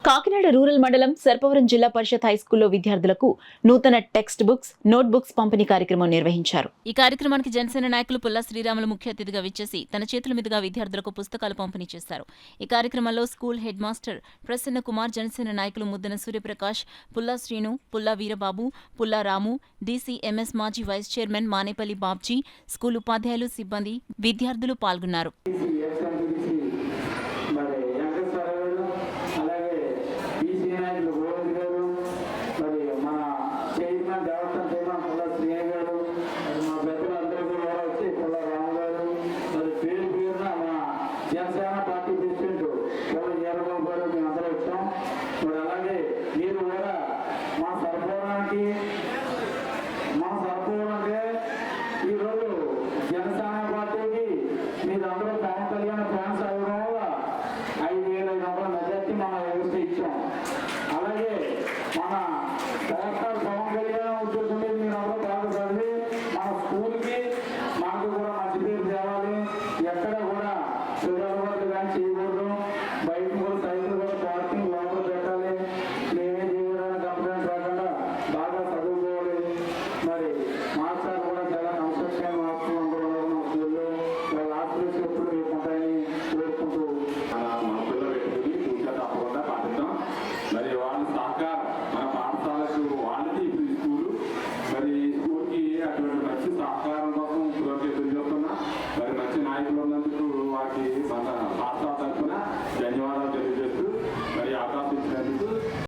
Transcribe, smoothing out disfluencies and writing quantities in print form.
Kakinada rural మండలం సర్పవరం జిల్లా పరిషత్ హైస్కూల్లో విద్యార్థులకు నూతన టెక్స్ట్ బుక్స్, నోట్ బుక్స్ పంపిణీ కార్యక్రమం నిర్వహించారు. ఈ కార్యక్రమానికి జనసేన నాయకులు పుల్లా శ్రీరాములు ముఖ్య అతిథిగా విచ్చేసి తన చేతుల మీదుగా విద్యార్థులకు పుస్తకాలు పంపిణీ చేశారు. ఈ కార్యక్రమంలో school head master Prasanna Kumar, Janasena నాయకులు ముద్దన సూర్యప్రకాష్, పుల్లా శ్రీను, పుల్లా వీరబాబు, పుల్లా రాము, డీసీఎంఎస్ మాజీ vice chairman Manepalli Babji, school ఉపాధ్యాయులు, సిబ్బంది, విద్యార్థులు పాల్గొన్నారు. జనసేన పార్టీ ప్రెసిడెంట్ వీరబాబు గారు మేమందరూ వచ్చాం. మరి అలాగే మీరు కూడా మా సర్పవరానికి ఈరోజు జనసేన పార్టీకి మీరందరూ పవన్ కళ్యాణ్ ఫ్యాన్స్ అవ్వడం వల్ల 5,500 మెజార్టీ మనం వ్యవస్థ ఇచ్చాం. అలాగే మన డాక్టర్ పవన్ కళ్యాణ్ ఉద్దేశం మీద మీరందరూ బాగా చదివి మన స్కూల్కి మనకు కూడా మంచి పేరు తేవాలి. ఎక్కడ కూడా చేయకూడదు.